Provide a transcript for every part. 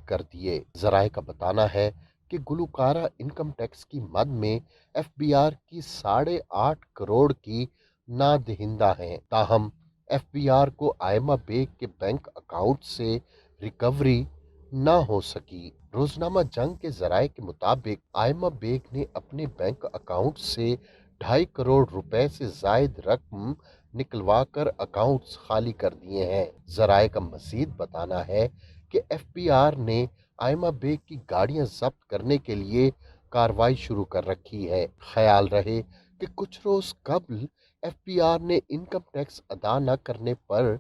کر دیے۔ ذرائع کا بتانا ہے کہ گلوکارہ انکم ٹیکس کی مد میں ایف بی آر کی 8.5 کروڑ کی نادہندہ ہیں، تاہم ایف بی آر کو آئمہ بیگ کے بینک اکاؤنٹ سے ریکوری نہ ہو سکی۔ روزنامہ جنگ کے ذرائع کے مطابق آئمہ بیگ نے اپنے بینک اکاؤنٹ سے 2.5 کروڑ روپے سے زائد رقم نکلوا کر اکاؤنٹس خالی کر دیے ہیں۔ ذرائع کا مزید بتانا ہے کہ ایف بی آر نے آئمہ بیگ کی گاڑیاں ضبط کرنے کے لیے کارروائی شروع کر رکھی ہے۔ خیال رہے کہ کچھ روز قبل ایف بی آر نے انکم ٹیکس ادا نہ کرنے پر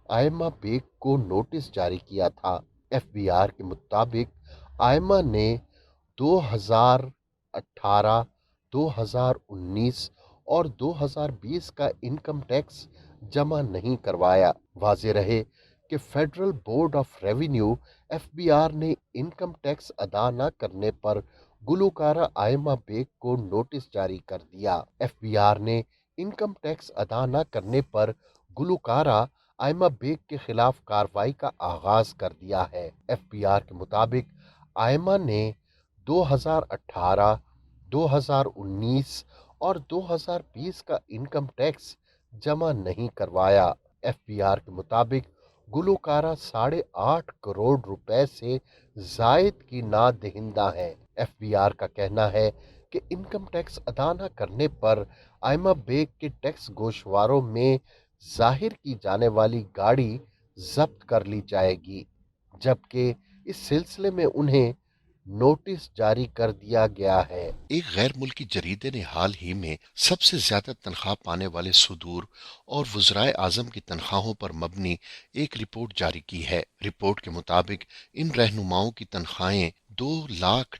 آئمہ بیگ کو نوٹس جاری کیا تھا۔ ایف بی آر کے مطابق آئمہ نے 2018، 2019 اور 2020 کا انکم ٹیکس جمع نہیں کروایا۔ واضح رہے کہ federal board of revenue F B R نے انکم ٹیکس ادا نہ کرنے پر گلوکارہ آئمہ بیگ کو نوٹس جاری کر دیا۔ ایف بی آر نے انکم ٹیکس ادا نہ کرنے پر گلوکارہ آئمہ بیگ کے خلاف کارروائی کا آغاز کر دیا ہے۔ ایف بی آر کے مطابق آئمہ نے 2018، 2019 اور 2020 کا انکم ٹیکس جمع نہیں کروایا۔ ایف بی آر کے مطابق گلوکارہ 8.5 کروڑ روپے سے زائد کی نادہندہ ہیں۔ ایف بی آر کا کہنا ہے کہ انکم ٹیکس ادا نہ کرنے پر آئمہ بیگ کے ٹیکس گوشواروں میں ظاہر کی جانے والی گاڑی ضبط کر لی جائے گی، جبکہ اس سلسلے میں انہیں نوٹس جاری کر دیا گیا ہے۔ ایک غیر ملکی جریدے نے حال ہی میں سب سے زیادہ تنخواہ پانے والے صدور اور وزرائے اعظم کی تنخواہوں پر مبنی ایک رپورٹ جاری کی ہے۔ رپورٹ کے مطابق ان رہنماؤں کی تنخواہیں $2 لاکھ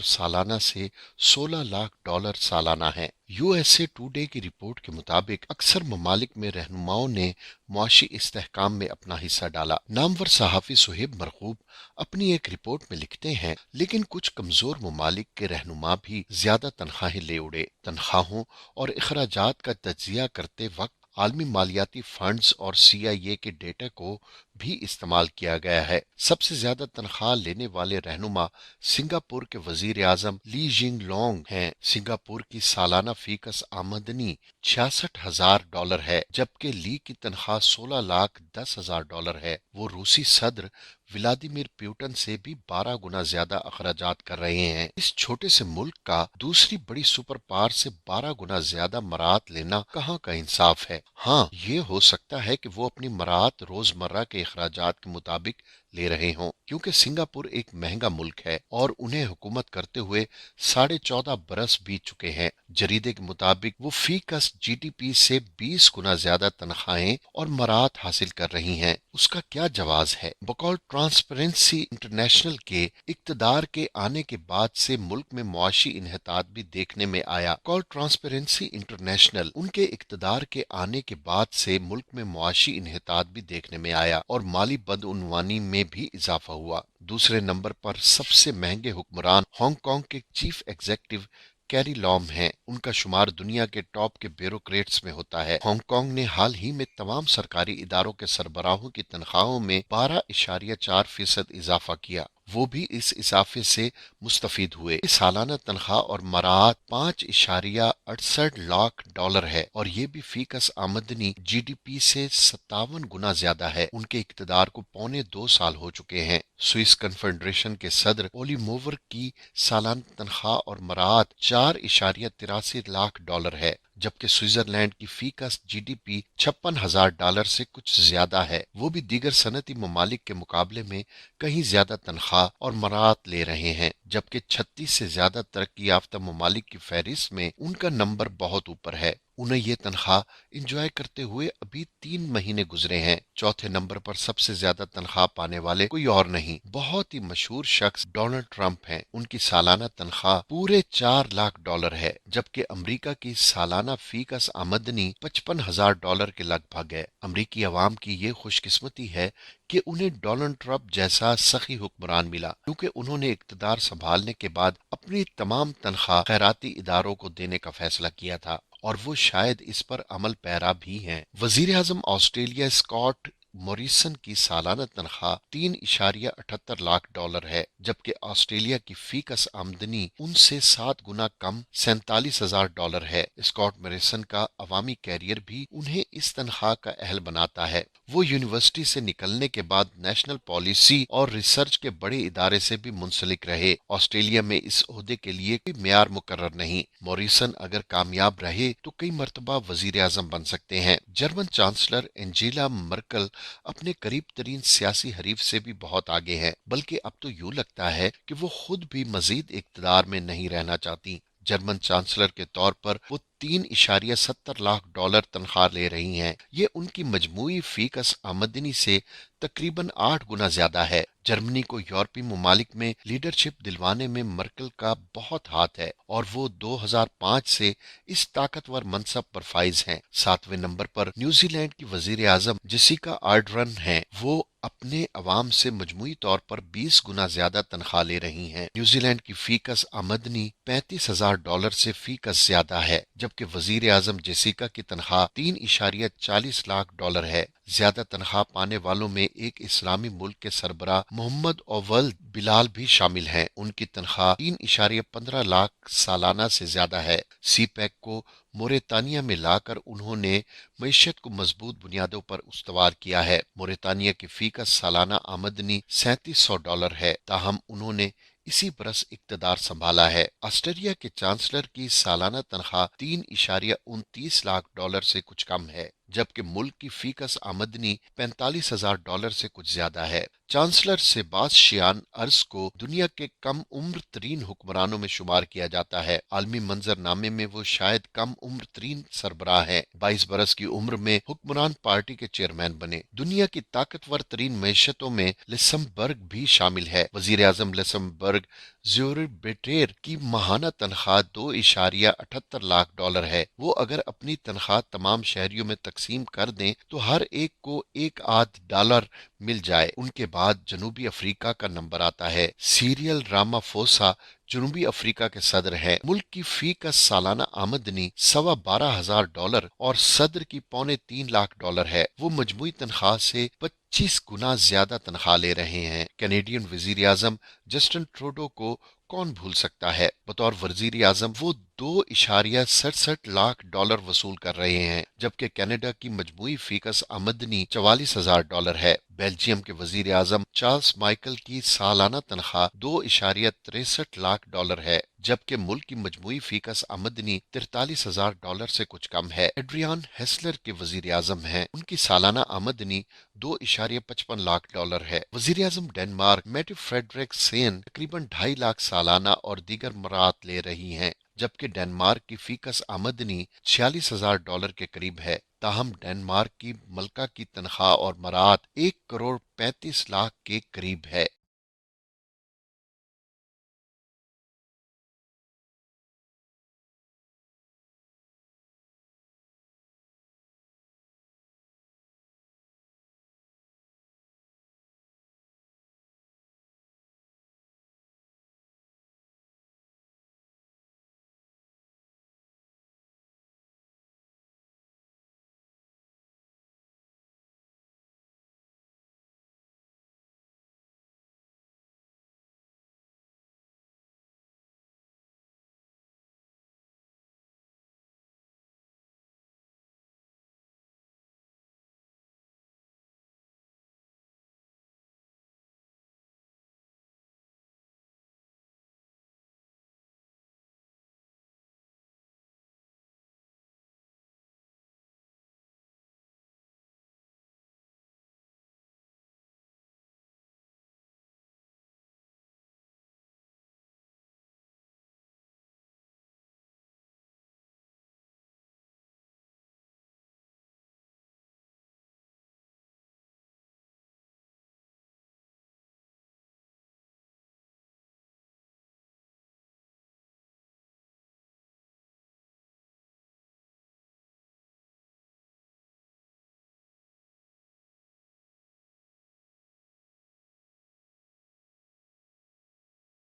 سالانہ سے $16 لاکھ سالانہ ہیں۔ یو ایس اے ٹوڈے کی رپورٹ کے مطابق اکثر ممالک میں رہنماؤں نے معاشی استحکام میں اپنا حصہ ڈالا۔ نامور صحافی صہیب مرغوب اپنی ایک رپورٹ میں لکھتے ہیں، لیکن کچھ کمزور ممالک کے رہنما بھی زیادہ تنخواہیں لے اڑے۔ تنخواہوں اور اخراجات کا تجزیہ کرتے وقت عالمی مالیاتی فنڈز اور سی آئی اے کے ڈیٹا کو بھی استعمال کیا گیا ہے۔ سب سے زیادہ تنخواہ لینے والے رہنما سنگاپور کے وزیر اعظم لی جینگ لانگ ہیں۔ سنگاپور کی سالانہ فی کس آمدنی $66,000 ہے، جبکہ لی کی تنخواہ $16,10,000 ہے۔ وہ روسی صدر ولادیمیر پیوٹن سے بھی 12 گنا زیادہ اخراجات کر رہے ہیں۔ اس چھوٹے سے ملک کا دوسری بڑی سپر پاور سے 12 گنا زیادہ مراعات لینا کہاں کا انصاف ہے؟ ہاں، یہ ہو سکتا ہے کہ وہ اپنی مراعات روزمرہ کے اخراجات کے مطابق لے رہے ہوں، کیونکہ سنگاپور ایک مہنگا ملک ہے اور انہیں حکومت کرتے ہوئے 14.5 برس بیت چکے ہیں۔ جریدے کے مطابق وہ فی کس جی ڈی پی سے 20 گنا زیادہ تنخواہیں اور مراعات حاصل کر رہی ہیں۔ اس کا کیا جواز ہے؟ بقول ٹرانسپیرنسی انٹرنیشنل کے اقتدار کے آنے کے بعد سے ملک میں معاشی انحطاط بھی دیکھنے میں آیا۔ بقول ٹرانسپیرنسی انٹرنیشنل، ان کے اقتدار کے آنے کے بعد سے ملک میں معاشی انحطاط بھی دیکھنے میں آیا اور مالی بدعنوانی میں بھی اضافہ ہوا۔ دوسرے نمبر پر سب سے مہنگے حکمران ہانگ کانگ کے چیف ایگزیکٹو کیری لام ہیں۔ ان کا شمار دنیا کے ٹاپ کے بیوروکریٹس میں ہوتا ہے۔ ہانگ کانگ نے حال ہی میں تمام سرکاری اداروں کے سربراہوں کی تنخواہوں میں 12.4% اضافہ کیا۔ وہ بھی اس اضافے سے مستفید ہوئے۔ سالانہ تنخواہ اور مراعات $5.68 لاکھ ہے اور یہ بھی فی کس آمدنی جی ڈی پی سے 57 گنا زیادہ ہے۔ ان کے اقتدار کو 2.25 سال ہو چکے ہیں۔ سوئس کنفیڈریشن کے صدر اولی موور کی سالانہ تنخواہ اور مراعات $4.83 لاکھ ہے، جبکہ سوئٹزرلینڈ کی فی کس جی ڈی پی $56,000 سے کچھ زیادہ ہے۔ وہ بھی دیگر صنعتی ممالک کے مقابلے میں کہیں زیادہ تنخواہ اور مراعات لے رہے ہیں، جبکہ 36 سے زیادہ ترقی یافتہ ممالک کی فہرست میں ان کا نمبر بہت اوپر ہے۔ انہیں یہ تنخواہ انجوائے کرتے ہوئے ابھی 3 مہینے گزرے ہیں۔ چوتھے نمبر پر سب سے زیادہ تنخواہ پانے والے کوئی اور نہیں، بہت ہی مشہور شخص ڈونلڈ ٹرمپ ہیں۔ ان کی سالانہ تنخواہ پورے $4 لاکھ ہے، جبکہ امریکہ کی سالانہ فی کس آمدنی $55,000 کے لگ بھگ ہے۔ امریکی عوام کی یہ خوش قسمتی ہے کہ انہیں ڈونلڈ ٹرمپ جیسا سخی حکمران ملا، کیونکہ انہوں نے اقتدار سنبھالنے کے بعد اپنی تمام تنخواہ خیراتی اداروں کو دینے کا فیصلہ کیا تھا، اور وہ شاید اس پر عمل پیرا بھی ہیں۔ وزیر اعظم آسٹریلیا اسکاٹ موریسن کی سالانہ تنخواہ 3.78 لاکھ ڈالر ہے، جبکہ آسٹریلیا کی فی کس آمدنی ان سے 7 گنا کم 47,000 ڈالر ہے۔ اسکاٹ موریسن کا عوامی کیریئر بھی انہیں اس تنخواہ کا اہل بناتا ہے۔ وہ یونیورسٹی سے نکلنے کے بعد نیشنل پالیسی اور ریسرچ کے بڑے ادارے سے بھی منسلک رہے۔ آسٹریلیا میں اس عہدے کے لیے کوئی معیار مقرر نہیں۔ موریسن اگر کامیاب رہے تو کئی مرتبہ وزیر اعظم بن سکتے ہیں۔ جرمن چانسلر انجیلا مرکل اپنے قریب ترین سیاسی حریف سے بھی بہت آگے ہے، بلکہ اب تو یوں لگتا ہے کہ وہ خود بھی مزید اقتدار میں نہیں رہنا چاہتی۔ جرمن چانسلر کے طور پر وہ 3.70 لاکھ ڈالر تنخواہ لے رہی ہیں۔ یہ ان کی مجموعی فی کس آمدنی سے تقریباً 8 گنا زیادہ ہے۔ جرمنی کو یورپی ممالک میں لیڈرشپ دلوانے میں مرکل کا بہت ہاتھ ہے اور وہ 2005 سے اس طاقتور منصب پر فائز ہیں۔ 7ویں نمبر پر نیوزی لینڈ کی وزیر اعظم جیسیکا آرڈرن ہیں۔ وہ اپنے عوام سے مجموعی طور پر 20 گنا زیادہ تنخواہ لے رہی ہیں۔ نیوزی لینڈ کی فی کس آمدنی 35,000 ڈالر سے فی کس زیادہ ہے، جبکہ وزیر اعظم جیسیکا کی تنخواہ 3.40 لاکھ ڈالر ہے۔ زیادہ تنخواہ پانے والوں میں ایک اسلامی ملک کے سربراہ محمد اول بلال بھی شامل ہیں۔ ان کی تنخواہ 3.15 لاکھ سالانہ سے زیادہ ہے۔ سی پیک کو موریتانیہ میں لا کر انہوں نے معیشت کو مضبوط بنیادوں پر استوار کیا ہے۔ موریتانیہ کی فی کس سالانہ آمدنی 3700 ڈالر ہے، تاہم انہوں نے اسی برس اقتدار سنبھالا ہے۔ آسٹریلیا کے چانسلر کی سالانہ تنخواہ 3.29 لاکھ ڈالر سے کچھ کم ہے، جبکہ ملک کی فی کس آمدنی 45,000 ڈالر سے کچھ زیادہ ہے۔ چانسلر سیباسٹیان ارز کو دنیا کے کم عمر ترین حکمرانوں میں شمار کیا جاتا ہے۔ عالمی منظر نامے میں وہ شاید کم عمر ترین سربراہ ہیں۔ 22 برس کی عمر میں حکمران پارٹی کے چیئرمین بنے۔ دنیا کی طاقتور ترین معیشتوں میں لکسمبرگ بھی شامل ہے۔ وزیر اعظم لکسمبرگ زیورگ بیٹیر کی ماہانہ تنخواہ 2.78 لاکھ ڈالر ہے۔ وہ اگر اپنی تنخواہ تمام شہریوں میں تقسیم کر دیں تو ہر ایک کو $1 مل جائے۔ ان کے بعد جنوبی افریقہ کا نمبر آتا ہے۔ سیریل رامافوسا جنوبی افریقہ کے صدر ہیں۔ ملک کی فی کس سالانہ آمدنی 12,500 ڈالر اور صدر کی 2.25 لاکھ ڈالر ہے۔ وہ مجموعی تنخواہ سے 25 گنا زیادہ تنخواہ لے رہے ہیں۔ کینیڈین وزیر اعظم جسٹن ٹروڈو کو کون بھول سکتا ہے؟ بطور وزیر اعظم وہ 2.67 لاکھ ڈالر وصول کر رہے ہیں، جبکہ کینیڈا کی مجموعی فی کس آمدنی 44,000 ڈالر ہے۔ بیلجیم کے وزیر اعظم چارلس مائکل کی سالانہ تنخواہ 2.63 لاکھ ڈالر ہے، جبکہ ملک کی مجموعی فی کس آمدنی 43,000 ڈالر سے کچھ کم ہے۔ ایڈریان ہیسلر کے وزیر اعظم ہیں۔ ان کی سالانہ آمدنی 2.55 لاکھ ڈالر ہے۔ وزیر اعظم ڈنمارک میٹے فریڈرکسین تقریباً 2.5 لاکھ سالانہ اور دیگر مراعات لے رہی ہیں، جبکہ ڈنمارک کی فی کس آمدنی 46,000 ڈالر کے قریب ہے۔ تاہم ڈنمارک کی ملکہ کی تنخواہ اور مراعات 1.35 کروڑ کے قریب ہے۔